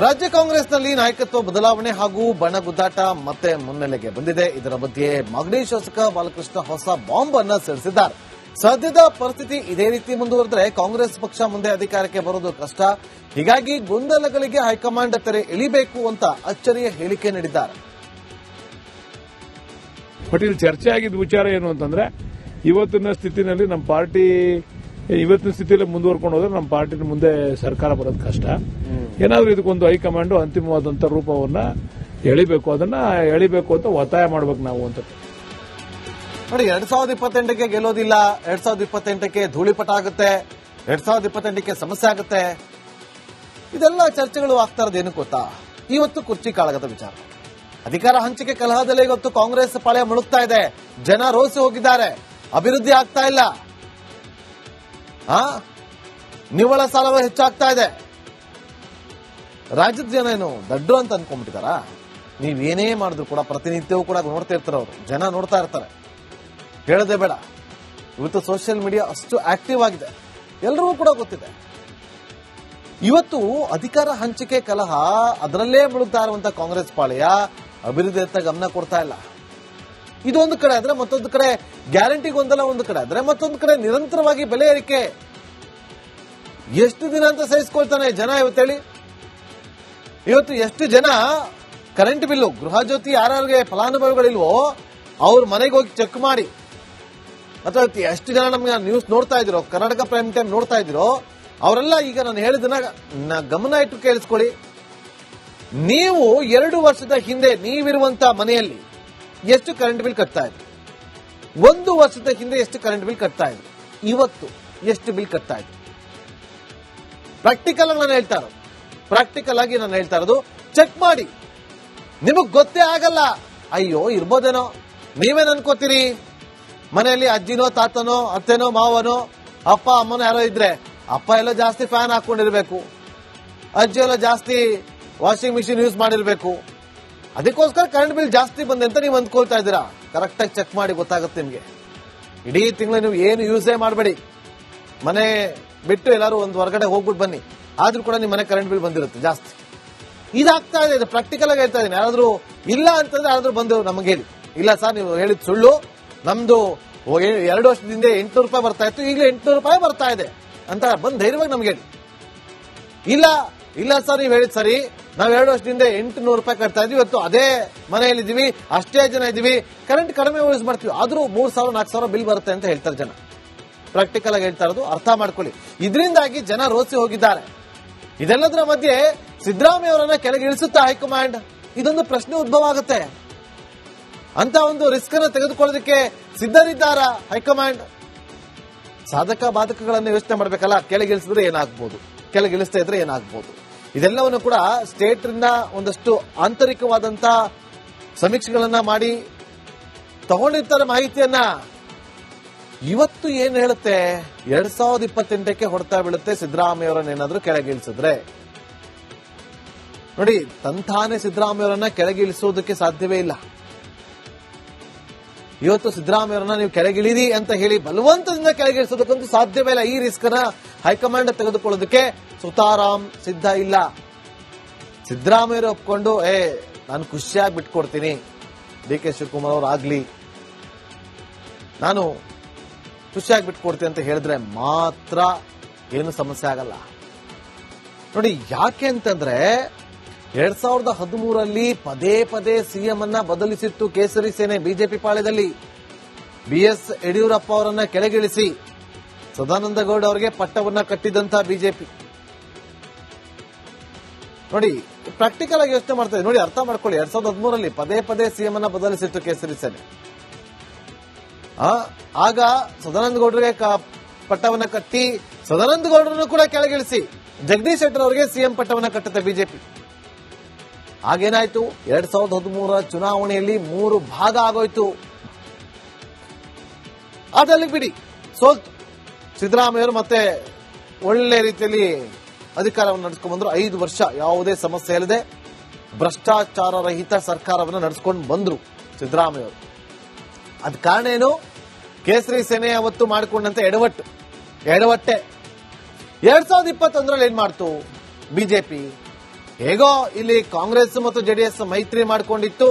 ರಾಜ್ಯ ಕಾಂಗ್ರೆಸ್ನಲ್ಲಿ ನಾಯಕತ್ವ ಬದಲಾವಣೆ ಹಾಗೂ ಬಣಗುದ್ದಾಟ ಮತ್ತೆ ಮುನ್ನೆಲೆಗೆ ಬಂದಿದೆ. ಇದರ ಮಧ್ಯೆ ಮಾಗಡಿ ಶಾಸಕ ಬಾಲಕೃಷ್ಣ ಹೊಸ ಬಾಂಬ್ ಅನ್ನ ಸಿಡಿಸಿದ್ದಾರೆ. ಸದ್ಯದ ಪರಿಸ್ಥಿತಿ ಇದೇ ರೀತಿ ಮುಂದುವರೆದರೆ ಕಾಂಗ್ರೆಸ್ ಪಕ್ಷ ಮುಂದೆ ಅಧಿಕಾರಕ್ಕೆ ಬರೋದು ಕಷ್ಟ. ಹೀಗಾಗಿ ಗೊಂದಲಗಳಿಗೆ ಹೈಕಮಾಂಡ್ ತೆರೆ ಎಳಿಬೇಕು ಅಂತ ಅಚ್ಚರಿಯ ಹೇಳಿಕೆ ನೀಡಿದ್ದಾರೆ. ಪಟೇಲ್ ಚರ್ಚೆ ಆಗಿದ್ದ ವಿಚಾರ ಏನು ಅಂತಂದ್ರೆ, ಇವತ್ತಿನ ಸ್ಥಿತಿನಲ್ಲಿ ನಮ್ಮ ಪಾರ್ಟಿ ಇವತ್ತಿನ ಸ್ಥಿತಿಯಲ್ಲಿ ಮುಂದುವರ್ಕೊಂಡು ಹೋದ್ರೆ ನಮ್ಮ ಪಾರ್ಟಿ ಮುಂದೆ ಸರ್ಕಾರ ಬರೋದು ಕಷ್ಟ. ಏನಾದ್ರೂ ಇದಕ್ಕೊಂದು ಹೈಕಮಾಂಡ್ ಅಂತಿಮವಾದಂತಹ ರೂಪವನ್ನ ಎಳಿಬೇಕು, ಅದನ್ನ ಎಳಿಬೇಕು ಅಂತ ಒತ್ತಾಯ ಮಾಡ್ಬೇಕು ನಾವು ಅಂತ. ನೋಡಿ, 2028ಕ್ಕೆ ಗೆಲ್ಲೋದಿಲ್ಲ, 2028ಕ್ಕೆ ಧೂಳಿಪಟ ಆಗುತ್ತೆ, 2028ಕ್ಕೆ ಸಮಸ್ಯೆ ಆಗುತ್ತೆ, ಇದೆಲ್ಲ ಚರ್ಚೆಗಳು ಆಗ್ತಾ ಇರೋದು ಏನು ಗೊತ್ತಾ? ಇವತ್ತು ಕುರ್ಚಿ ಕಾಳಗದ ವಿಚಾರ. ಅಧಿಕಾರ ಹಂಚಿಕೆ ಕಲಹದಲ್ಲಿ ಇವತ್ತು ಕಾಂಗ್ರೆಸ್ ಪಾಳ್ಯ ಮುಳುಗ್ತಾ ಇದೆ. ಜನ ರೋಸಿ ಹೋಗಿದ್ದಾರೆ, ಅಭಿವೃದ್ಧಿ ಆಗ್ತಾ ಇಲ್ಲ, ನಿವ್ವಳ ಸಾಲವೇ ಹೆಚ್ಚಾಗ್ತಾ ಇದೆ. ರಾಜ್ಯದ ಜನ ಏನು ದಡ್ಡು ಅಂತ ಅನ್ಕೊಂಡ್ಬಿಟ್ಟಿದಾರ? ನೀವೇನೇ ಮಾಡಿದ್ರು ಕೂಡ ಪ್ರತಿನಿತ್ಯವೂ ಕೂಡ ನೋಡ್ತಾ ಇರ್ತಾರೆ, ಅವರು ಜನ ನೋಡ್ತಾ ಇರ್ತಾರೆ. ಹೇಳದೆ ಬೇಡ, ಇವತ್ತು ಸೋಷಿಯಲ್ ಮೀಡಿಯಾ ಅಷ್ಟು ಆಕ್ಟಿವ್ ಆಗಿದೆ, ಎಲ್ಲರಿಗೂ ಕೂಡ ಗೊತ್ತಿದೆ. ಇವತ್ತು ಅಧಿಕಾರ ಹಂಚಿಕೆ ಕಲಹ ಅದರಲ್ಲೇ ಮುಳುಗ್ತಾ ಇರುವಂತಹ ಕಾಂಗ್ರೆಸ್ ಪಾಳ್ಯ ಅಭಿವೃದ್ಧಿಯತ್ತ ಗಮನ ಕೊಡ್ತಾ ಇಲ್ಲ. ಇದೊಂದು ಕಡೆ ಆದ್ರೆ ಮತ್ತೊಂದು ಕಡೆ ಗ್ಯಾರಂಟಿ ಗೊಂದಲ, ಒಂದು ಕಡೆ ಆದ್ರೆ ಮತ್ತೊಂದು ಕಡೆ ನಿರಂತರವಾಗಿ ಬೆಲೆ ಏರಿಕೆ. ಎಷ್ಟು ದಿನ ಅಂತ ಸಹಿಸ್ಕೊಳ್ತಾನೆ ಜನ? ಇವತ್ತೇಳಿ, ಇವತ್ತು ಎಷ್ಟು ಜನ ಕರೆಂಟ್ ಬಿಲ್ಲು, ಗೃಹ ಜ್ಯೋತಿ ಯಾರ್ಯಾರಿಗೆ ಫಲಾನುಭವಿಗಳಿಲ್ವೋ ಅವ್ರ ಮನೆಗೆ ಹೋಗಿ ಚೆಕ್ ಮಾಡಿ, ಅಥವಾ ಎಷ್ಟು ಜನ ನಮ್ಗೆ ನ್ಯೂಸ್ ನೋಡ್ತಾ ಇದಿರೋ, ಕರ್ನಾಟಕ ಪ್ರೈಮ್ ಟೈಮ್ ನೋಡ್ತಾ ಇದಿರೋ, ಅವರೆಲ್ಲ ಈಗ ನಾನು ಹೇಳಿದನ್ನ ಗಮನ ಇಟ್ಟು ಕೇಳಿಸ್ಕೊಳ್ಳಿ. ನೀವು 2 ವರ್ಷದ ಹಿಂದೆ ನೀವಿರುವಂತಹ ಮನೆಯಲ್ಲಿ ಎಷ್ಟು ಕರೆಂಟ್ ಬಿಲ್ ಕಟ್ತಾ ಇದ್ರಿ? 1 ವರ್ಷದ ಹಿಂದೆ ಎಷ್ಟು ಕರೆಂಟ್ ಬಿಲ್ ಕಟ್ತಾ ಇದ್ರಿ? ಇವತ್ತು ಎಷ್ಟು ಬಿಲ್ ಕಟ್ತಾ ಇದ್ರಿ? ಪ್ರಾಕ್ಟಿಕಲ್ ಆಗಿ ನಾನು ಹೇಳ್ತಾ ಇರೋದು, ಚೆಕ್ ಮಾಡಿ. ನಿಮಗ್ ಗೊತ್ತೇ ಆಗಲ್ಲ. ಅಯ್ಯೋ ಇರ್ಬೋದೇನೋ, ನೀವೇನ್ ಅನ್ಕೋತೀರಿ? ಮನೆಯಲ್ಲಿ ಅಜ್ಜಿನೋ ತಾತನೋ ಅತ್ತೆನೋ ಮಾವನೋ ಅಪ್ಪ ಅಮ್ಮನೋ ಯಾರೋ ಇದ್ರೆ, ಅಪ್ಪ ಎಲ್ಲ ಜಾಸ್ತಿ ಫ್ಯಾನ್ ಹಾಕೊಂಡಿರ್ಬೇಕು, ಅಜ್ಜಿ ಎಲ್ಲ ಜಾಸ್ತಿ ವಾಷಿಂಗ್ ಮಿಷಿನ್ ಯೂಸ್ ಮಾಡಿರ್ಬೇಕು, ಅದಕ್ಕೋಸ್ಕರ ಕರೆಂಟ್ ಬಿಲ್ ಜಾಸ್ತಿ ಬಂದೆ ಅಂತ ನೀವು ಅಂದ್ಕೊಳ್ತಾ ಇದ್ದೀರಾ. ಕರೆಕ್ಟಾಗಿ ಚೆಕ್ ಮಾಡಿ, ಗೊತ್ತಾಗುತ್ತೆ ನಿಮ್ಗೆ. ಇಡೀ ತಿಂಗಳು ನೀವು ಏನು ಯೂಸೇ ಮಾಡಬೇಡಿ, ಮನೆ ಬಿಟ್ಟು ಎಲ್ಲರೂ ಒಂದು ಹೊರಗಡೆ ಹೋಗ್ಬಿಟ್ಟು ಬನ್ನಿ, ಆದ್ರೂ ಕೂಡ ನಿಮ್ಮ ಮನೆ ಕರೆಂಟ್ ಬಿಲ್ ಬಂದಿರುತ್ತೆ ಜಾಸ್ತಿ. ಇದಾಗ್ತಾ ಇದೆ, ಇದು ಪ್ರಾಕ್ಟಿಕಲ್ ಆಗಿ ಹೇಳ್ತಾ ಇದ್ದೀನಿ. ಯಾರಾದ್ರೂ ಇಲ್ಲ ಅಂತಂದ್ರೆ ಯಾರಾದ್ರೂ ಬಂದು ನಮಗೆ ಹೇಳಿ, ಇಲ್ಲ ಸರ್ ನೀವು ಹೇಳಿದ್ ಸುಳ್ಳು, ನಮ್ದು 2 ವರ್ಷದಿಂದ 800 ರೂಪಾಯಿ ಬರ್ತಾ ಇತ್ತು, ಈಗಲೇ 800 ರೂಪಾಯಿ ಬರ್ತಾ ಇದೆ ಅಂತ ಬಂದು ಧೈರ್ಯವಾಗಿ ನಮ್ಗೆ ಹೇಳಿ. ಇಲ್ಲ ಸರ್ ನೀವು ಹೇಳಿದ್ ಸರಿ, ನಾವು 2 ವರ್ಷದಿಂದ 800 ರೂಪಾಯಿ ಕಟ್ತಾ ಇದ್ವಿ, ಇವತ್ತು ಅದೇ ಮನೆಯಲ್ಲಿದ್ದೀವಿ, ಅಷ್ಟೇ ಜನ ಇದ್ದೀವಿ, ಕರೆಂಟ್ ಕಡಿಮೆ ಯೂಸ್ ಮಾಡ್ತೀವಿ, ಆದ್ರೂ 3,000-4,000 ಬಿಲ್ ಬರುತ್ತೆ ಅಂತ ಹೇಳ್ತಾರೆ ಜನ. ಪ್ರಾಕ್ಟಿಕಲ್ ಆಗಿ ಹೇಳ್ತಾ ಇರೋದು, ಅರ್ಥ ಮಾಡ್ಕೊಳ್ಳಿ. ಇದರಿಂದಾಗಿ ಜನ ರೋಸಿ ಹೋಗಿದ್ದಾರೆ. ಇದೆಲ್ಲದರ ಮಧ್ಯೆ ಸಿದ್ದರಾಮಯ್ಯ ಅವರನ್ನ ಕೆಳಗೆ ಇಳಿಸುತ್ತಾ ಹೈಕಮಾಂಡ್? ಇದೊಂದು ಪ್ರಶ್ನೆ ಉದ್ಭವ ಆಗುತ್ತೆ. ಅಂತ ಒಂದು ರಿಸ್ಕ್ ಅನ್ನು ತೆಗೆದುಕೊಳ್ಳೋದಕ್ಕೆ ಸಿದ್ಧರಿದ್ದಾರ ಹೈಕಮಾಂಡ್? ಸಾಧಕ ಬಾಧಕಗಳನ್ನು ಯೋಚನೆ ಮಾಡಬೇಕಲ್ಲ. ಕೆಳಗಿಳಿಸಿದ್ರೆ ಏನಾಗ್ಬೋದು, ಕೆಳಗಿಳಿಸ್ತಾ ಇದ್ರೆ ಏನಾಗ್ಬೋದು, ಇದೆಲ್ಲವನ್ನು ಕೂಡ ಸ್ಟೇಟ್ ರಿಂದ ಒಂದಷ್ಟು ಆಂತರಿಕವಾದಂತಹ ಸಮೀಕ್ಷೆಗಳನ್ನ ಮಾಡಿ ತಗೊಂಡಿರ್ತಾರೆ ಮಾಹಿತಿಯನ್ನ. ಇವತ್ತು ಏನ್ ಹೇಳುತ್ತೆ? 2028ಕ್ಕೆ ಹೊಡೆತ ಬೀಳುತ್ತೆ ಸಿದ್ದರಾಮಯ್ಯ ಅವರನ್ನ ಏನಾದ್ರೂ ಕೆಳಗಿಳಿಸಿದ್ರೆ. ನೋಡಿ, ತಂತಾನೆ ಸಿದ್ದರಾಮಯ್ಯ ಅವರನ್ನ ಕೆಳಗಿಳಿಸೋದಕ್ಕೆ ಸಾಧ್ಯವೇ ಇಲ್ಲ. ಇವತ್ತು ಸಿದ್ದರಾಮಯ್ಯ ಅವರನ್ನ ನೀವು ಕೆಳಗಿಳಿರಿ ಅಂತ ಹೇಳಿ ಬಲವಂತದಿಂದ ಕೆಳಗಿಳಿಸೋದಕ್ಕಂತೂ ಸಾಧ್ಯವೇ ಇಲ್ಲ. ಈ ರಿಸ್ಕ್ ನ ಹೈಕಮಾಂಡ್ ತೆಗೆದುಕೊಳ್ಳೋದಕ್ಕೆ ಸುತಾರಾಮ್ ಸಿದ್ಧ ಇಲ್ಲ. ಸಿದ್ದರಾಮಯ್ಯ ಒಪ್ಕೊಂಡು ನಾನು ಖುಷಿಯಾಗಿ ಬಿಟ್ಕೊಡ್ತೀನಿ, ಡಿ.ಕೆ. ಶಿವಕುಮಾರ್ ಅವರಾಗ್ಲಿ, ನಾನು ಖುಷಿಯಾಗಿ ಬಿಟ್ಕೊಡ್ತೀನಿ ಅಂತ ಹೇಳಿದ್ರೆ ಮಾತ್ರ ಏನು ಸಮಸ್ಯೆ ಆಗಲ್ಲ. ನೋಡಿ, ಯಾಕೆ ಅಂತಂದ್ರೆ 2013ರಲ್ಲಿ ಪದೇ ಸಿಎಂ ಅನ್ನ ಬದಲಿಸಿತ್ತು ಕೇಸರಿ ಸೇನೆ ಬಿಜೆಪಿ ಪಾಳ್ಯದಲ್ಲಿ. ಬಿಎಸ್ ಯಡಿಯೂರಪ್ಪ ಅವರನ್ನ ಕೆಳಗಿಳಿಸಿ ಸದಾನಂದ ಗೌಡ ಅವರಿಗೆ ಪಟ್ಟವನ್ನ ಕಟ್ಟಿದಂತ ಬಿಜೆಪಿ. ನೋಡಿ, ಪ್ರಾಕ್ಟಿಕಲ್ ಆಗಿ ಯೋಚನೆ ಮಾಡ್ತಾ ಇದೆ. ನೋಡಿ, ಅರ್ಥ ಮಾಡ್ಕೊಳ್ಳಿ. 2013ರಲ್ಲಿ ಪದೇ ಸಿಎಂ ಅನ್ನ ಬದಲಿಸಿತ್ತು ಕೇಸರಿ ಸೇನೆ. ಆಗ ಸದಾನಂದ ಗೌಡರಿಗೆ ಪಟ್ಟವನ್ನ ಕಟ್ಟಿ ಸದಾನಂದ ಗೌಡರನ್ನು ಕೂಡ ಕೆಳಗಿಳಿಸಿ ಜಗದೀಶ್ ಶೆಟ್ಟರ್ ಅವರಿಗೆ ಸಿಎಂ ಪಟ್ಟವನ್ನ ಕಟ್ಟುತ್ತೆ ಬಿಜೆಪಿ. ಆಗೇನಾಯ್ತು? 2013 ಚುನಾವಣೆಯಲ್ಲಿ 3 ಭಾಗ ಆಗೋಯ್ತು. ಅದರಲ್ಲಿ ಬಿಡಿ, ಸೋಲ್ತು. ಸಿದ್ದರಾಮಯ್ಯವರು ಮತ್ತೆ ಒಳ್ಳೆ ರೀತಿಯಲ್ಲಿ ಅಧಿಕಾರವನ್ನು ನಡೆಸಿಕೊಂಡು ಬಂದ್ರು. 5 ವರ್ಷ ಯಾವುದೇ ಸಮಸ್ಯೆ ಇಲ್ಲದೆ ಭ್ರಷ್ಟಾಚಾರ ರಹಿತ ಸರ್ಕಾರವನ್ನು ನಡೆಸಿಕೊಂಡು ಬಂದ್ರು ಸಿದ್ದರಾಮಯ್ಯವರು. ಅದ ಕಾರಣ ಏನು? ಕೇಸರಿ ಸೇನೆ ಅವತ್ತು ಮಾಡಿಕೊಂಡಂತೆ ಎಡವಟ್ಟೆ. 2021ರಲ್ಲಿ ಏನ್ ಮಾಡ್ತು ಬಿಜೆಪಿ? ಹೇಗೋ ಇಲ್ಲಿ ಕಾಂಗ್ರೆಸ್ ಮತ್ತು ಜೆಡಿಎಸ್ ಮೈತ್ರಿ ಮಾಡಿಕೊಂಡಿತ್ತು,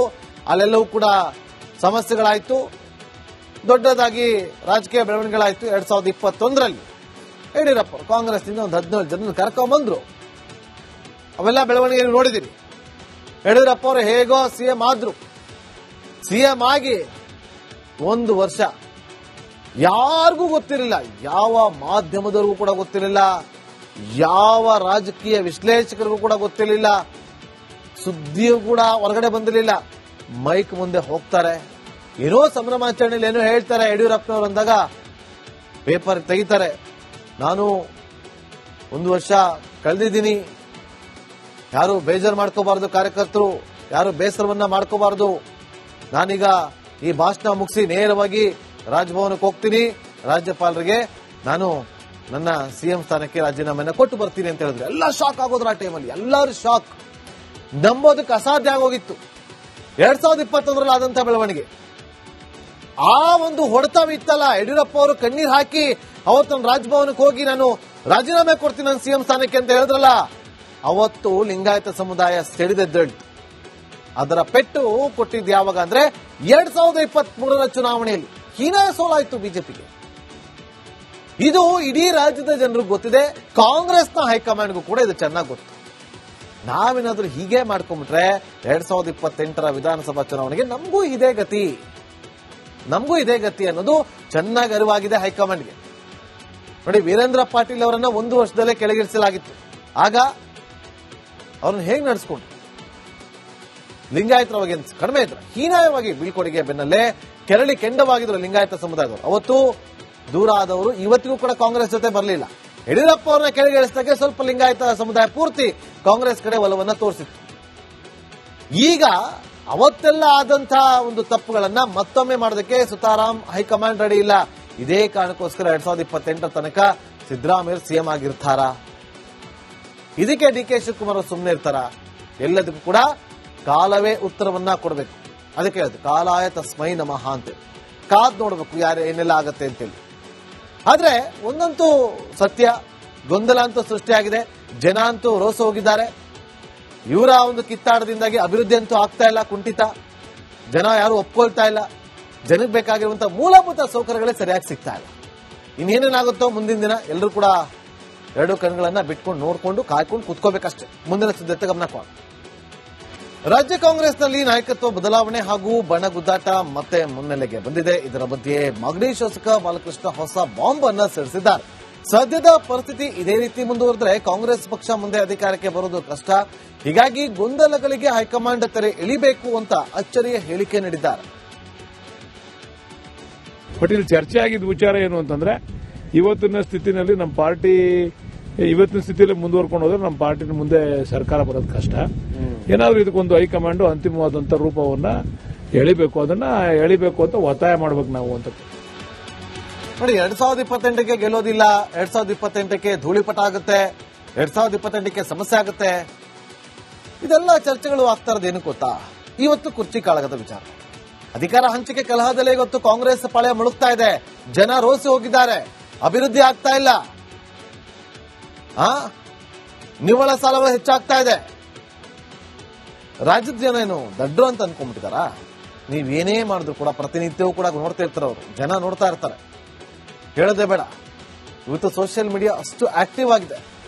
ಅಲ್ಲೆಲ್ಲವೂ ಕೂಡ ಸಮಸ್ಯೆಗಳಾಯ್ತು, ದೊಡ್ಡದಾಗಿ ರಾಜಕೀಯ ಬೆಳವಣಿಗೆಗಳಾಯ್ತು. 2021ರಲ್ಲಿ ಯಡಿಯೂರಪ್ಪ ಕಾಂಗ್ರೆಸ್ನಿಂದ ಒಂದು 17 ಜನ ಕರ್ಕೊಂಡ್ಬಂದ್ರು. ಅವೆಲ್ಲ ಬೆಳವಣಿಗೆ ನೋಡಿದಿರಿ. ಯಡಿಯೂರಪ್ಪ ಅವರು ಹೇಗೋ ಸಿಎಂ ಆದ್ರು. ಸಿಎಂ ಆಗಿ 1 ವರ್ಷ ಯಾರಿಗೂ ಗೊತ್ತಿರಲಿಲ್ಲ, ಯಾವ ಮಾಧ್ಯಮದವರಿಗೂ ಕೂಡ ಗೊತ್ತಿರಲಿಲ್ಲ, ಯಾವ ರಾಜಕೀಯ ವಿಶ್ಲೇಷಕರಿಗೂ ಕೂಡ ಗೊತ್ತಿರಲಿಲ್ಲ, ಸುದ್ದಿಯೂ ಕೂಡ ಹೊರಗಡೆ ಬಂದಿರಲಿಲ್ಲ. ಮೈಕ್ ಮುಂದೆ ಹೋಗ್ತಾರೆ, ಏನೋ ಸಂಭ್ರಮಾಚರಣೆಯಲ್ಲಿ ಏನೋ ಹೇಳ್ತಾರೆ ಯಡಿಯೂರಪ್ಪನವರು ಅಂದಾಗ ಪೇಪರ್ ತೆಗಿತಾರೆ. ನಾನು 1 ವರ್ಷ ಕಳೆದಿದ್ದೀನಿ, ಯಾರು ಬೇಜಾರು ಮಾಡ್ಕೋಬಾರ್ದು, ಕಾರ್ಯಕರ್ತರು ಯಾರು ಬೇಸರವನ್ನ ಮಾಡ್ಕೋಬಾರ್ದು, ನಾನೀಗ ಈ ಭಾಷಣ ಮುಗಿಸಿ ನೇರವಾಗಿ ರಾಜಭವನಕ್ಕೆ ಹೋಗ್ತೀನಿ, ರಾಜ್ಯಪಾಲರಿಗೆ ನಾನು ನನ್ನ ಸಿಎಂ ಸ್ಥಾನಕ್ಕೆ ರಾಜೀನಾಮೆಯನ್ನು ಕೊಟ್ಟು ಬರ್ತೀನಿ ಅಂತ ಹೇಳಿದ್ರು. ಎಲ್ಲ ಶಾಕ್ ಆಗೋದ್ರ ಆ ಟೈಮಲ್ಲಿ, ಎಲ್ಲರೂ ಶಾಕ್, ನಂಬೋದಕ್ಕೆ ಅಸಾಧ್ಯ ಆಗೋಗಿತ್ತು. 2021ರಲ್ಲಿ ಆದಂತಹ ಬೆಳವಣಿಗೆ, ಆ ಒಂದು ಹೊಡೆತವಿತ್ತಲ್ಲ, ಯಡಿಯೂರಪ್ಪ ಅವರು ಕಣ್ಣೀರ್ ಹಾಕಿ ಅವತ್ತು ರಾಜಭವನಕ್ಕೆ ಹೋಗಿ ನಾನು ರಾಜೀನಾಮೆ ಕೊಡ್ತೀನಿ ನನ್ನ ಸಿಎಂ ಸ್ಥಾನಕ್ಕೆ ಅಂತ ಹೇಳಿದ್ರಲ್ಲ, ಅವತ್ತು ಲಿಂಗಾಯತ ಸಮುದಾಯ ಸಿಡಿದೆದ್ದೇಳ್ತು. ಅದರ ಪೆಟ್ಟು ಕೊಟ್ಟಿದ್ದು ಯಾವಾಗ ಅಂದ್ರೆ 2023ರ ಚುನಾವಣೆಯಲ್ಲಿ ಹೀನಾಯ ಸೋಲಾಯಿತು ಬಿಜೆಪಿಗೆ. ಇದು ಇಡೀ ರಾಜ್ಯದ ಜನರಿಗೆ ಗೊತ್ತಿದೆ, ಕಾಂಗ್ರೆಸ್ನ ಹೈಕಮಾಂಡ್ಗೂ ಕೂಡ ಇದು ಚೆನ್ನಾಗಿ ಗೊತ್ತು. ನಾವೇನಾದ್ರೂ ಹೀಗೆ ಮಾಡ್ಕೊಂಡ್ಬಿಟ್ರೆ 2028ರ ವಿಧಾನಸಭಾ ಚುನಾವಣೆಗೆ ನಮಗೂ ಇದೇ ಗತಿ ಅನ್ನೋದು ಚೆನ್ನಾಗಿ ಅರಿವಾಗಿದೆ ಹೈಕಮಾಂಡ್ಗೆ. ನೋಡಿ, ವೀರೇಂದ್ರ ಪಾಟೀಲ್ ಅವರನ್ನ 1 ವರ್ಷದಲ್ಲೇ ಕೆಳಗಿಳಿಸಲಾಗಿತ್ತು. ಆಗ ಅವ್ರನ್ನ ಹೇಗೆ ನಡೆಸ್ಕೊಂಡು ಲಿಂಗಾಯತರ ಬಗ್ಗೆ ಕಡಿಮೆ ಇದ್ರು, ಹೀನಾಯವಾಗಿ ಬೀಳ್ಕೊಡುಗೆ ಬೆನ್ನಲ್ಲೇ ಕೆರಳಿ ಕೆಂಡವಾಗಿದ್ರು ಲಿಂಗಾಯತ ಸಮುದಾಯದವರು. ಅವತ್ತು ದೂರ ಆದವರು ಇವತ್ತಿಗೂ ಕೂಡ ಕಾಂಗ್ರೆಸ್ ಜೊತೆ ಬರಲಿಲ್ಲ. ಯಡಿಯೂರಪ್ಪ ಅವ್ರನ್ನ ಕೆಳಗಿಳಿಸಿದಾಗೆ ಸ್ವಲ್ಪ ಲಿಂಗಾಯತ ಸಮುದಾಯ ಪೂರ್ತಿ ಕಾಂಗ್ರೆಸ್ ಕಡೆ ಒಲವನ್ನ ತೋರಿಸಿತ್ತು. ಈಗ ಅವತ್ತೆಲ್ಲ ಆದಂತಹ ಒಂದು ತಪ್ಪುಗಳನ್ನ ಮತ್ತೊಮ್ಮೆ ಮಾಡೋದಕ್ಕೆ ಸುತಾರಾಮ್ ಹೈಕಮಾಂಡ್ ರೆಡಿ ಇಲ್ಲ. ಇದೇ ಕಾರಣಕ್ಕೋಸ್ಕರ 2028 ತನಕ ಸಿದ್ದರಾಮಯ್ಯ ಸಿಎಂ ಆಗಿರ್ತಾರ, ಇದಕ್ಕೆ ಡಿಕೆ ಶಿವಕುಮಾರ್ ಸುಮ್ಮನೆ ಇರ್ತಾರ? ಎಲ್ಲದಕ್ಕೂ ಕೂಡ ಕಾಲವೇ ಉತ್ತರವನ್ನ ಕೊಡಬೇಕು. ಅದಕ್ಕೆ ಹೇಳಿದ್ರು ಕಾಲಾಯ ತಸ್ಮೈ ನಮಃ ಅಂತ. ಕಾದ್ ನೋಡ್ಬೇಕು ಯಾರು ಏನೆಲ್ಲ ಆಗತ್ತೆ ಅಂತೇಳಿ. ಆದ್ರೆ ಒಂದಂತೂ ಸತ್ಯ, ಗೊಂದಲ ಅಂತೂ ಸೃಷ್ಟಿಯಾಗಿದೆ, ಜನ ಅಂತೂ ರೋಸ ಹೋಗಿದ್ದಾರೆ. ಇವರ ಒಂದು ಕಿತ್ತಾಟದಿಂದಾಗಿ ಅಭಿವೃದ್ಧಿ ಅಂತೂ ಆಗ್ತಾ ಇಲ್ಲ, ಕುಂಠಿತ. ಜನ ಯಾರು ಒಪ್ಕೊಳ್ತಾ ಇಲ್ಲ, ಜನಕ್ಕೆ ಬೇಕಾಗಿರುವಂತಹ ಮೂಲಭೂತ ಸೌಕರ್ಯಗಳೇ ಸರಿಯಾಗಿ ಸಿಗ್ತಾ ಇಲ್ಲ. ಇನ್ನೇನೇನಾಗುತ್ತೋ ಮುಂದಿನ ದಿನ ಎಲ್ಲರೂ ಕೂಡ 2 ಕಣ್ಗಳನ್ನ ಬಿಟ್ಕೊಂಡು ನೋಡ್ಕೊಂಡು ಕಾಯ್ಕೊಂಡು ಕುತ್ಕೋಬೇಕಷ್ಟೇ. ಮುಂದಿನ ಸಿದ್ಧತೆ ಗಮನ ಕೊಡ. ರಾಜ್ಯ ಕಾಂಗ್ರೆಸ್ನಲ್ಲಿ ನಾಯಕತ್ವ ಬದಲಾವಣೆ ಹಾಗೂ ಬಣಗುದ್ದಾಟ ಮತ್ತೆ ಮುನ್ನೆಲೆಗೆ ಬಂದಿದೆ. ಇದರ ಮಧ್ಯೆ ಮಾಗಡಿ ಶಾಸಕ ಬಾಲಕೃಷ್ಣ ಹೊಸ ಬಾಂಬ್ ಅನ್ನ ಸಿಡಿಸಿದ್ದಾರೆ. ಸದ್ಯದ ಪರಿಸ್ಥಿತಿ ಇದೇ ರೀತಿ ಮುಂದುವರೆದ್ರೆ ಕಾಂಗ್ರೆಸ್ ಪಕ್ಷ ಮುಂದೆ ಅಧಿಕಾರಕ್ಕೆ ಬರೋದು ಕಷ್ಟ. ಹೀಗಾಗಿ ಗೊಂದಲಗಳಿಗೆ ಹೈಕಮಾಂಡ್ ತೆರೆ ಎಳಿಬೇಕು ಅಂತ ಅಚ್ಚರಿಯ ಹೇಳಿಕೆ ನೀಡಿದ್ದಾರೆ. ಪಟೇಲ್ ಚರ್ಚೆ ಆಗಿದ್ದ ವಿಚಾರ ಏನು ಅಂತಂದ್ರೆ, ಇವತ್ತಿನ ಸ್ಥಿತಿನಲ್ಲಿ ನಮ್ಮ ಪಾರ್ಟಿ ಇವತ್ತಿನ ಸ್ಥಿತಿಯಲ್ಲಿ ಮುಂದುವರ್ಕೊಂಡು ಹೋದ್ರೆ ನಮ್ಮ ಪಾರ್ಟಿ ಮುಂದೆ ಸರ್ಕಾರ ಬರೋದು ಕಷ್ಟ. ಏನಾದ್ರೂ ಇದಕ್ಕೊಂದು ಹೈಕಮಾಂಡ್ ಅಂತಿಮವಾದಂತ ರೂಪವನ್ನ ಎಳಿಬೇಕು, ಅದನ್ನ ಎಳಿಬೇಕು ಅಂತ ಒತ್ತಾಯ ಮಾಡ್ಬೇಕು ನಾವು ಅಂತ. ನೋಡಿ, 2028ಕ್ಕೆ ಗೆಲ್ಲೋದಿಲ್ಲ, 2028ಕ್ಕೆ ಧೂಳಿಪಟ ಆಗುತ್ತೆ, 2028ಕ್ಕೆ ಸಮಸ್ಯೆ ಆಗುತ್ತೆ. ಇದೆಲ್ಲ ಚರ್ಚೆಗಳು ಆಗ್ತಾ ಇರೋದು ಏನಕ್ಕೆ ಗೊತ್ತಾ? ಇವತ್ತು ಕುರ್ಚಿ ಕಾಳಗದ ವಿಚಾರ, ಅಧಿಕಾರ ಹಂಚಿಕೆ ಕಲಹದಲ್ಲೇ ಇವತ್ತು ಕಾಂಗ್ರೆಸ್ ಪಾಳ್ಯ ಮುಳುಗ್ತಾ ಇದೆ. ಜನ ರೋಸಿ ಹೋಗಿದ್ದಾರೆ, ಅಭಿವೃದ್ಧಿ ಆಗ್ತಾ ಇಲ್ಲ, ನಿವ್ವಳ ಸಾಲವೂ ಹೆಚ್ಚಾಗ್ತಾ ಇದೆ. ರಾಜ್ಯದ ಜನ ಏನು ದಡ್ರು ಅಂತ ಅನ್ಕೊಂಡ್ಬಿಟ್ಟಿದಾರ? ನೀವೇನೇ ಮಾಡಿದ್ರು ಕೂಡ ಪ್ರತಿನಿತ್ಯವೂ ಕೂಡ ನೋಡ್ತಾ ಇರ್ತಾರೆ, ಅವರು ಜನ ನೋಡ್ತಾ ಇರ್ತಾರೆ. ಹೇಳೋದೇ ಬೇಡ, ಇವತ್ತು ಸೋಷಿಯಲ್ ಮೀಡಿಯಾ ಅಷ್ಟು ಆಕ್ಟಿವ್ ಆಗಿದೆ,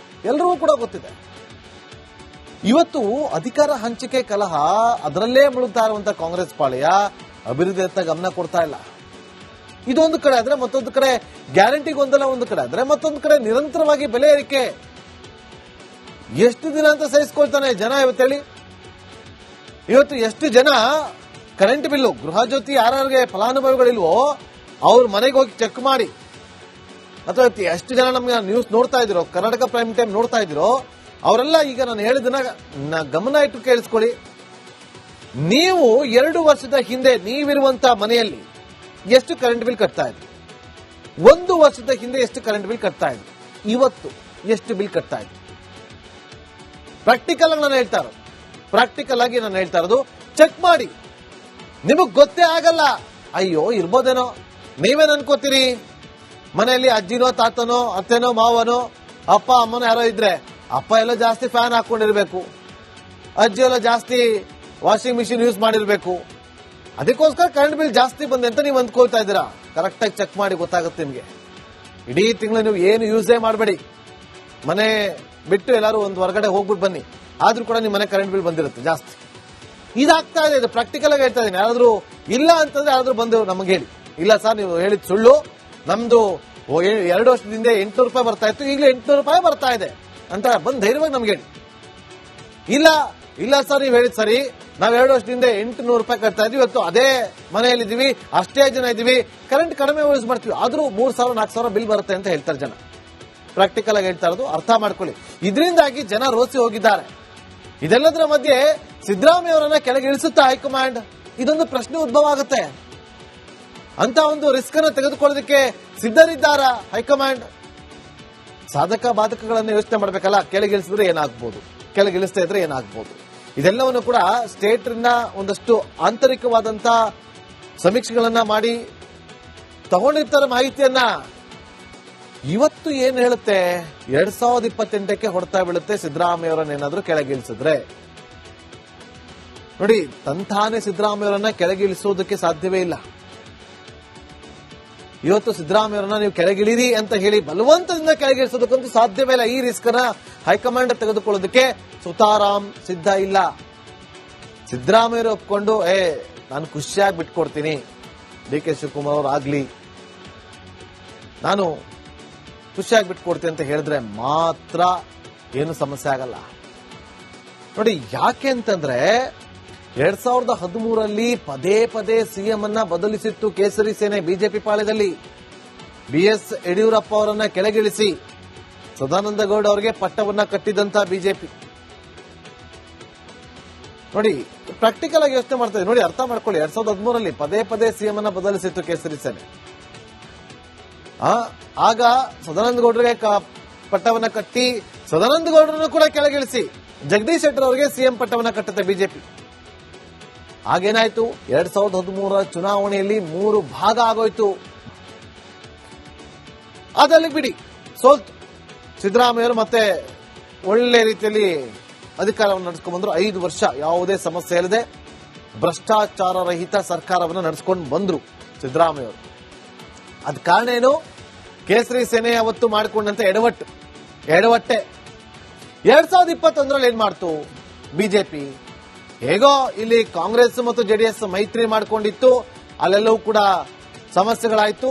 ಎಲ್ಲರಿಗೂ ಕೂಡ ಗೊತ್ತಿದೆ. ಇವತ್ತು ಅಧಿಕಾರ ಹಂಚಿಕೆ ಕಲಹ ಅದರಲ್ಲೇ ಮುಳುಗ್ತಾ ಇರುವಂತಹ ಕಾಂಗ್ರೆಸ್ ಪಾಳ್ಯ ಅಭಿವೃದ್ಧಿಯತ್ತ ಗಮನ ಕೊಡ್ತಾ ಇಲ್ಲ. ಇದೊಂದು ಕಡೆ ಆದ್ರೆ ಮತ್ತೊಂದು ಕಡೆ ಗ್ಯಾರಂಟಿ ಗೊಂದಲ, ಒಂದು ಕಡೆ ಆದ್ರೆ ಮತ್ತೊಂದು ಕಡೆ ನಿರಂತರವಾಗಿ ಬೆಲೆ ಏರಿಕೆ. ಎಷ್ಟು ದಿನ ಅಂತ ಸಹಿಸ್ಕೊಳ್ತಾನೆ ಜನ? ಇವತ್ತೇಳಿ, ಇವತ್ತು ಎಷ್ಟು ಜನ ಕರೆಂಟ್ ಬಿಲ್ಲು, ಗೃಹ ಜ್ಯೋತಿ ಯಾರ್ಯಾರಿಗೆ ಫಲಾನುಭವಿಗಳಿಲ್ವೋ ಅವ್ರ ಮನೆಗೆ ಹೋಗಿ ಚೆಕ್ ಮಾಡಿ, ಅಥವಾ ಎಷ್ಟು ಜನ ನಮ್ಗೆ ನ್ಯೂಸ್ ನೋಡ್ತಾ ಇದಿರೋ, ಕರ್ನಾಟಕ ಪ್ರೈಮ್ ಟೈಮ್ ನೋಡ್ತಾ ಇದಿರೋ, ಅವರೆಲ್ಲ ಈಗ ನಾನು ಹೇಳಿದನ್ನ ಗಮನ ಇಟ್ಟು ಕೇಳಿಸ್ಕೊಳ್ಳಿ. ನೀವು 2 ವರ್ಷದ ಹಿಂದೆ ನೀವಿರುವಂತಹ ಮನೆಯಲ್ಲಿ ಎಷ್ಟು ಕರೆಂಟ್ ಬಿಲ್ ಕಟ್ತಾ ಇದ್ರಿ? 1 ವರ್ಷದ ಹಿಂದೆ ಎಷ್ಟು ಕರೆಂಟ್ ಬಿಲ್ ಕಟ್ತಾ ಇದ್ರಿ? ಇವತ್ತು ಎಷ್ಟು ಬಿಲ್ ಕಟ್ತಾ ಇದ್ರಿ? ಪ್ರಾಕ್ಟಿಕಲ್ ಆಗಿ ನಾನು ಹೇಳ್ತಾ ಇರೋದು, ಚೆಕ್ ಮಾಡಿ. ನಿಮಗ್ ಗೊತ್ತೇ ಆಗಲ್ಲ. ಅಯ್ಯೋ ಇರ್ಬೋದೇನೋ, ನೀವೇನ್ ಅನ್ಕೋತೀರಿ? ಮನೆಯಲ್ಲಿ ಅಜ್ಜಿನೋ ತಾತನೋ ಅತ್ತೆನೋ ಮಾವನೋ ಅಪ್ಪ ಅಮ್ಮನೋ ಯಾರೋ ಇದ್ರೆ, ಅಪ್ಪ ಎಲ್ಲೋ ಜಾಸ್ತಿ ಫ್ಯಾನ್ ಹಾಕೊಂಡಿರ್ಬೇಕು, ಅಜ್ಜಿಯೆಲ್ಲ ಜಾಸ್ತಿ ವಾಷಿಂಗ್ ಮಿಷಿನ್ ಯೂಸ್ ಮಾಡಿರ್ಬೇಕು, ಅದಕ್ಕೋಸ್ಕರ ಕರೆಂಟ್ ಬಿಲ್ ಜಾಸ್ತಿ ಬಂದೆ ಅಂತ ನೀವು ಅಂದ್ಕೊಳ್ತಾ ಇದ್ದೀರಾ. ಕರೆಕ್ಟಾಗಿ ಚೆಕ್ ಮಾಡಿ ಗೊತ್ತಾಗುತ್ತೆ ನಿಮ್ಗೆ. ಇಡೀ ತಿಂಗಳು ನೀವು ಏನು ಯೂಸೇ ಮಾಡಬೇಡಿ, ಮನೆ ಬಿಟ್ಟು ಎಲ್ಲರೂ ಒಂದು ಹೊರಗಡೆ ಹೋಗ್ಬಿಟ್ಟು ಬನ್ನಿ, ಆದ್ರೂ ಕೂಡ ನಿಮ್ಮ ಮನೆ ಕರೆಂಟ್ ಬಿಲ್ ಬಂದಿರುತ್ತೆ ಜಾಸ್ತಿ. ಇದಾಗ್ತಾ ಇದೆ, ಇದು ಪ್ರಾಕ್ಟಿಕಲ್ ಆಗಿ ಹೇಳ್ತಾ ಇದ್ದೀನಿ. ಯಾರಾದ್ರೂ ಇಲ್ಲ ಅಂತಂದ್ರೆ ಯಾರಾದ್ರೂ ಬಂದು ನಮಗೆ ಹೇಳಿ, ಇಲ್ಲ ಸರ್ ನೀವು ಹೇಳಿದ್ ಸುಳ್ಳು, ನಮ್ದು 2 ವರ್ಷದಿಂದ 800 ರೂಪಾಯಿ ಬರ್ತಾ ಇತ್ತು, ಈಗಲೇ 800 ರೂಪಾಯಿ ಬರ್ತಾ ಇದೆ ಅಂತ ಬಂದು ಧೈರ್ಯವಾಗಿ ನಮ್ಗೆ ಹೇಳಿ. ಇಲ್ಲ ಸರ್ ನೀವು ಹೇಳಿದ್ ಸರಿ, ನಾವ್ 2 ವರ್ಷದಿಂದ 800 ರೂಪಾಯಿ ಕಟ್ತಾ ಇದೀವಿ, ಇವತ್ತು ಅದೇ ಮನೆಯಲ್ಲಿದ್ದೀವಿ, ಅಷ್ಟೇ ಜನ ಇದೀವಿ, ಕರೆಂಟ್ ಕಡಿಮೆ ಯೂಸ್ ಮಾಡ್ತೀವಿ, ಆದ್ರೂ 3,000-4,000 ಬಿಲ್ ಬರುತ್ತೆ ಅಂತ ಹೇಳ್ತಾರೆ ಜನ. ಪ್ರಾಕ್ಟಿಕಲ್ ಆಗಿ ಹೇಳ್ತಾ ಇರೋದು, ಅರ್ಥ ಮಾಡ್ಕೊಳ್ಳಿ. ಇದರಿಂದಾಗಿ ಜನ ರೋಸಿ ಹೋಗಿದ್ದಾರೆ. ಇದೆಲ್ಲದರ ಮಧ್ಯೆ ಸಿದ್ದರಾಮಯ್ಯ ಅವರನ್ನ ಕೆಳಗೆ ಇಳಿಸುತ್ತಾ ಹೈಕಮಾಂಡ್? ಇದೊಂದು ಪ್ರಶ್ನೆ ಉದ್ಭವ ಆಗುತ್ತೆ. ಅಂತ ಒಂದು ರಿಸ್ಕ್ ಅನ್ನು ತೆಗೆದುಕೊಳ್ಳೋದಕ್ಕೆ ಸಿದ್ಧರಿದ್ದಾರ ಹೈಕಮಾಂಡ್? ಸಾಧಕ ಬಾಧಕಗಳನ್ನು ಯೋಚನೆ ಮಾಡಬೇಕಲ್ಲ. ಕೆಳಗಿಳಿಸಿದ್ರೆ ಏನಾಗ್ಬೋದು, ಕೆಳಗಿಳಿಸ್ತಾ ಇದ್ರೆ ಏನಾಗ್ಬೋದು, ಇದೆಲ್ಲವನ್ನು ಕೂಡ ಸ್ಟೇಟ್ ನ ಒಂದಷ್ಟು ಆಂತರಿಕವಾದಂತ ಸಮೀಕ್ಷೆಗಳನ್ನ ಮಾಡಿ ತಗೊಂಡಿರ್ತಾರೆ ಮಾಹಿತಿಯನ್ನ. ಇವತ್ತು ಏನ್ ಹೇಳುತ್ತೆ, 2028ಕ್ಕೆ ಹೊಡ್ತಾ ಬೀಳುತ್ತೆ ಸಿದ್ದರಾಮಯ್ಯ ಅವರನ್ನ ಏನಾದ್ರೂ ಕೆಳಗಿಳಿಸಿದ್ರೆ. ನೋಡಿ, ತಂತಾನೆ ಸಿದ್ದರಾಮಯ್ಯ ಅವರನ್ನ ಕೆಳಗಿಳಿಸೋದಕ್ಕೆ ಸಾಧ್ಯವೇ ಇಲ್ಲ. ಇವತ್ತು ಸಿದ್ದರಾಮಯ್ಯ ಅವರನ್ನ ನೀವು ಕೆಳಗಿಳಿರಿ ಅಂತ ಹೇಳಿ ಬಲವಂತದಿಂದ ಕೆಳಗಿಳಿಸೋದಕ್ಕಂತೂ ಸಾಧ್ಯವೇ ಇಲ್ಲ. ಈ ರಿಸ್ಕ್ ನ ಹೈಕಮಾಂಡ್ ತೆಗೆದುಕೊಳ್ಳೋದಕ್ಕೆ ಸುತಾರಾಮ್ ಸಿದ್ಧ ಇಲ್ಲ. ಸಿದ್ದರಾಮಯ್ಯ ಒಪ್ಕೊಂಡು ನಾನು ಖುಷಿಯಾಗಿ ಬಿಟ್ಕೊಡ್ತೀನಿ, ಡಿ.ಕೆ. ಶಿವಕುಮಾರ್ ಅವರು ಆಗ್ಲಿ, ನಾನು ಖುಷಿಯಾಗಿ ಬಿಟ್ಕೊಡ್ತೀನಿ ಅಂತ ಹೇಳಿದ್ರೆ ಮಾತ್ರ ಏನು ಸಮಸ್ಯೆ ಆಗಲ್ಲ. ನೋಡಿ, ಯಾಕೆ ಅಂತಂದ್ರೆ 2013ರಲ್ಲಿ ಪದೇ ಪದೇ ಸಿಎಂ ಅನ್ನ ಬದಲಿಸಿತ್ತು ಕೇಸರಿ ಸೇನೆ ಬಿಜೆಪಿ ಪಾಳ್ಯದಲ್ಲಿ. ಬಿಎಸ್ ಯಡಿಯೂರಪ್ಪ ಅವರನ್ನ ಕೆಳಗಿಳಿಸಿ ಸದಾನಂದ ಗೌಡ ಅವರಿಗೆ ಪಟ್ಟವನ್ನ ಕಟ್ಟಿದಂತ ಬಿಜೆಪಿ. ನೋಡಿ, ಪ್ರಾಕ್ಟಿಕಲ್ ಆಗಿ ಯೋಚನೆ ಮಾಡ್ತಾ ಇದೆ. ನೋಡಿ, ಅರ್ಥ ಮಾಡ್ಕೊಳ್ಳಿ. 2013ರಲ್ಲಿ ಪದೇ ಪದೇ ಸಿಎಂ ಅನ್ನ ಬದಲಿಸಿತ್ತು ಕೇಸರಿ ಸೇನೆ. ಆಗ ಸದಾನಂದ ಗೌಡರಿಗೆ ಪಟ್ಟವನ್ನ ಕಟ್ಟಿ ಸದಾನಂದ ಗೌಡರನ್ನು ಕೂಡ ಕೆಳಗಿಳಿಸಿ ಜಗದೀಶ್ ಶೆಟ್ಟರ್ ಅವರಿಗೆ ಸಿಎಂ ಪಟ್ಟವನ್ನ ಕಟ್ಟುತ್ತೆ ಬಿಜೆಪಿ. ಆಗೇನಾಯ್ತು, 2013 ಚುನಾವಣೆಯಲ್ಲಿ 3 ಭಾಗ ಆಗೋಯ್ತು. ಅದರಲ್ಲಿ ಬಿಡಿ, ಸೋಲ್ತು. ಸಿದ್ದರಾಮಯ್ಯವರು ಮತ್ತೆ ಒಳ್ಳೆ ರೀತಿಯಲ್ಲಿ ಅಧಿಕಾರವನ್ನು ನಡೆಸ್ಕೊಂಡು ಬಂದ್ರು. 5 ವರ್ಷ ಯಾವುದೇ ಸಮಸ್ಯೆ ಇಲ್ಲದೆ ಭ್ರಷ್ಟಾಚಾರ ರಹಿತ ಸರ್ಕಾರವನ್ನು ನಡೆಸ್ಕೊಂಡು ಬಂದ್ರು ಸಿದ್ದರಾಮಯ್ಯವರು. ಅದ ಕಾರಣ ಏನು, ಕೇಸರಿ ಸೇನೆ ಅವತ್ತು ಮಾಡಿಕೊಂಡಂತ ಎಡವಟ್ಟೆ. 2021ರಲ್ಲಿ ಏನ್ ಮಾಡ್ತು ಬಿಜೆಪಿ? ಹೇಗೋ ಇಲ್ಲಿ ಕಾಂಗ್ರೆಸ್ ಮತ್ತು ಜೆಡಿಎಸ್ ಮೈತ್ರಿ ಮಾಡಿಕೊಂಡಿತ್ತು, ಅಲ್ಲೆಲ್ಲವೂ ಕೂಡ ಸಮಸ್ಯೆಗಳಾಯ್ತು,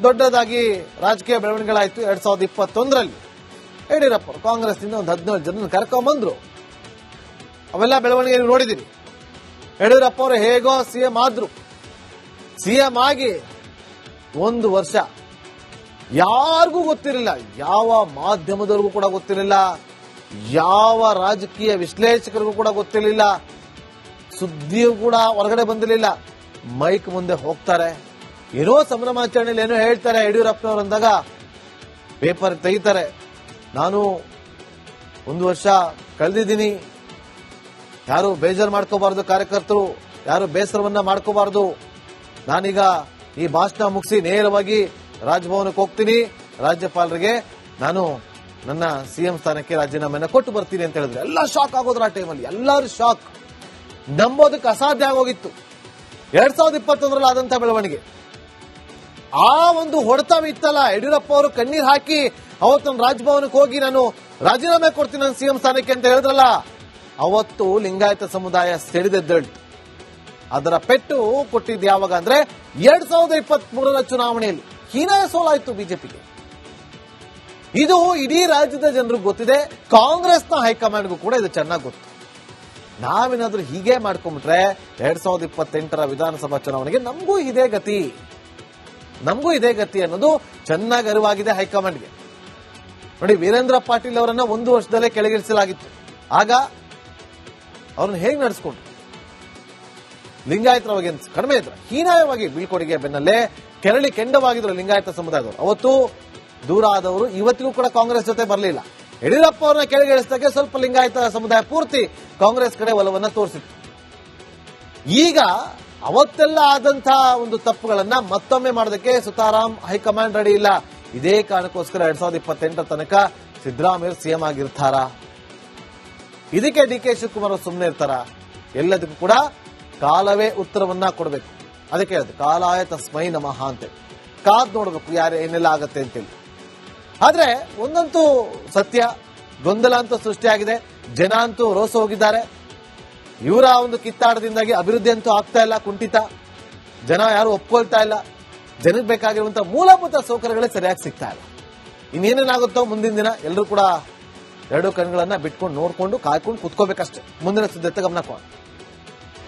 ದೊಡ್ಡದಾಗಿ ರಾಜಕೀಯ ಬೆಳವಣಿಗೆಗಳಾಯ್ತು. 2021ರಲ್ಲಿ ಯಡಿಯೂರಪ್ಪ ಕಾಂಗ್ರೆಸ್ನಿಂದ ಒಂದು 17 ಜನ ಕರ್ಕೊಂಡ್ಬಂದ್ರು. ಅವೆಲ್ಲ ಬೆಳವಣಿಗೆ ನೋಡಿದಿರಿ. ಯಡಿಯೂರಪ್ಪ ಅವರು ಹೇಗೋ ಸಿಎಂ ಆದ್ರು. ಸಿಎಂ ಆಗಿ 1 ವರ್ಷ ಯಾರಿಗೂ ಗೊತ್ತಿರಲಿಲ್ಲ, ಯಾವ ಮಾಧ್ಯಮದವರಿಗೂ ಕೂಡ ಗೊತ್ತಿರಲಿಲ್ಲ, ಯಾವ ರಾಜಕೀಯ ವಿಶ್ಲೇಷಕರಿಗೂ ಕೂಡ ಗೊತ್ತಿರಲಿಲ್ಲ, ಸುದ್ದಿಯೂ ಕೂಡ ಹೊರಗಡೆ ಬಂದಿರಲಿಲ್ಲ. ಮೈಕ್ ಮುಂದೆ ಹೋಗ್ತಾರೆ, ಏನೋ ಸಂಭ್ರಮಾಚರಣೆಯಲ್ಲಿ ಏನೋ ಹೇಳ್ತಾರೆ ಯಡಿಯೂರಪ್ಪನವರು ಅಂದಾಗ ಪೇಪರ್ ತೆಗಿತಾರೆ. ನಾನು 1 ವರ್ಷ ಕಳೆದಿದ್ದೀನಿ, ಯಾರು ಬೇಜಾರು ಮಾಡ್ಕೋಬಾರ್ದು, ಕಾರ್ಯಕರ್ತರು ಯಾರು ಬೇಸರವನ್ನ ಮಾಡ್ಕೋಬಾರ್ದು, ನಾನೀಗ ಈ ಭಾಷಣ ಮುಗಿಸಿ ನೇರವಾಗಿ ರಾಜಭವನಕ್ಕೆ ಹೋಗ್ತೀನಿ, ರಾಜ್ಯಪಾಲರಿಗೆ ನಾನು ನನ್ನ ಸಿಎಂ ಸ್ಥಾನಕ್ಕೆ ರಾಜೀನಾಮೆಯನ್ನು ಕೊಟ್ಟು ಬರ್ತೀನಿ ಅಂತ ಹೇಳಿದ್ರೆ ಎಲ್ಲ ಶಾಕ್ ಆಗೋದ್ರ. ಆ ಟೈಮಲ್ಲಿ ಎಲ್ಲರೂ ಶಾಕ್, ನಂಬೋದಕ್ಕೆ ಅಸಾಧ್ಯ ಆಗೋಗಿತ್ತು. 2021ರಲ್ಲಿ ಆದಂತಹ ಬೆಳವಣಿಗೆ, ಆ ಒಂದು ಹೊಡೆತ ಇತ್ತಲ್ಲ, ಯಡಿಯೂರಪ್ಪ ಅವರು ಕಣ್ಣೀರ್ ಹಾಕಿ ಅವತ್ತು ರಾಜಭವನಕ್ಕೆ ಹೋಗಿ ನಾನು ರಾಜೀನಾಮೆ ಕೊಡ್ತೀನಿ ನನ್ನ ಸಿಎಂ ಸ್ಥಾನಕ್ಕೆ ಅಂತ ಹೇಳಿದ್ರಲ್ಲ, ಅವತ್ತು ಲಿಂಗಾಯತ ಸಮುದಾಯ ಸಿಡಿದೆದ್ದೇಳ್ತು. ಅದರ ಪೆಟ್ಟು ಕೊಟ್ಟಿದ್ದು ಯಾವಾಗ ಅಂದ್ರೆ 2023ರ ಚುನಾವಣೆಯಲ್ಲಿ ಹೀನಾಯ ಸೋಲಾಯಿತು ಬಿಜೆಪಿಗೆ. ಇದು ಇಡೀ ರಾಜ್ಯದ ಜನರಿಗೆ ಗೊತ್ತಿದೆ, ಕಾಂಗ್ರೆಸ್ನ ಹೈಕಮಾಂಡ್ಗೂ ಕೂಡ ಇದು ಚೆನ್ನಾಗಿ ಗೊತ್ತು. ನಾವೇನಾದ್ರೂ ಹೀಗೆ ಮಾಡ್ಕೊಂಡ್ಬಿಟ್ರೆ 2028ರ ವಿಧಾನಸಭಾ ಚುನಾವಣೆಗೆ ನಮಗೂ ಇದೇ ಗತಿ ಅನ್ನೋದು ಚೆನ್ನಾಗಿ ಅರಿವಾಗಿದೆ ಹೈಕಮಾಂಡ್ಗೆ. ನೋಡಿ, ವೀರೇಂದ್ರ ಪಾಟೀಲ್ ಅವರನ್ನ 1 ವರ್ಷದಲ್ಲೇ ಕೆಳಗಿಳಿಸಲಾಗಿತ್ತು. ಆಗ ಅವ್ರನ್ನ ಹೇಗೆ ನಡೆಸ್ಕೊಂಡ್ರು? ಲಿಂಗಾಯತರ ಬಗ್ಗೆ ಕಡಿಮೆ ಇದ್ರು, ಹೀನಾಯವಾಗಿ ಬೀಳ್ಕೊಡುಗೆ ಬೆನ್ನಲ್ಲೇ ಕೆರಳಿ ಕೆಂಡವಾಗಿದ್ರು ಲಿಂಗಾಯತ ಸಮುದಾಯದವರು. ಅವತ್ತು ದೂರ ಆದವರು ಇವತ್ತಿಗೂ ಕೂಡ ಕಾಂಗ್ರೆಸ್ ಜೊತೆ ಬರಲಿಲ್ಲ. ಯಡಿಯೂರಪ್ಪ ಅವರನ್ನ ಕೆಳಗಿಳಿಸಿದಾಗ ಸ್ವಲ್ಪ ಲಿಂಗಾಯತ ಸಮುದಾಯ ಪೂರ್ತಿ ಕಾಂಗ್ರೆಸ್ ಕಡೆ ಒಲವನ್ನ ತೋರಿಸಿತ್ತು. ಈಗ ಅವತ್ತೆಲ್ಲ ಆದಂತಹ ಒಂದು ತಪ್ಪುಗಳನ್ನ ಮತ್ತೊಮ್ಮೆ ಮಾಡೋದಕ್ಕೆ ಸುತಾರಾಮ್ ಹೈಕಮಾಂಡ್ ರೆಡಿ ಇಲ್ಲ. ಇದೇ ಕಾರಣಕ್ಕೋಸ್ಕರ 2028 ತನಕ ಸಿದ್ದರಾಮಯ್ಯ ಸಿಎಂ ಆಗಿರ್ತಾರ. ಇದಕ್ಕೆ ಡಿ ಕೆ ಶಿವಕುಮಾರ್ ಸುಮ್ಮನೆ ಇರ್ತಾರ? ಎಲ್ಲದಕ್ಕೂ ಕೂಡ ಕಾಲವೇ ಉತ್ತರವನ್ನ ಕೊಡಬೇಕು. ಅದಕ್ಕೆ ಹೇಳುದು ಕಾಲಾಯ ತಸ್ಮೈ ನಮಃ ಅಂತ ಕಾದ್ ನೋಡ್ಬೇಕು ಯಾರು ಏನೆಲ್ಲ ಆಗತ್ತೆ ಅಂತೇಳಿ. ಆದ್ರೆ ಒಂದಂತೂ ಸತ್ಯ, ಗೊಂದಲ ಅಂತೂ ಸೃಷ್ಟಿಯಾಗಿದೆ. ಜನ ಅಂತೂ ರೋಸ ಹೋಗಿದ್ದಾರೆ. ಇವರ ಒಂದು ಕಿತ್ತಾಟದಿಂದಾಗಿ ಅಭಿವೃದ್ಧಿ ಅಂತೂ ಆಗ್ತಾ ಇಲ್ಲ, ಕುಂಠಿತ. ಜನ ಯಾರು ಒಪ್ಕೊಳ್ತಾ ಇಲ್ಲ. ಜನಕ್ಕೆ ಬೇಕಾಗಿರುವಂತಹ ಮೂಲಭೂತ ಸೌಕರ್ಯಗಳೇ ಸರಿಯಾಗಿ ಸಿಗ್ತಾ ಇಲ್ಲ. ಇನ್ನೇನೇನಾಗುತ್ತೋ ಮುಂದಿನ ದಿನ ಎಲ್ಲರೂ ಕೂಡ ಎರಡು ಕಣ್ಗಳನ್ನ ಬಿಟ್ಕೊಂಡು ನೋಡ್ಕೊಂಡು ಕಾಯ್ಕೊಂಡು ಕುತ್ಕೋಬೇಕಷ್ಟೇ. ಮುಂದಿನ ಸುದ್ದಿ ಗಮನ ಕೊಡಿ.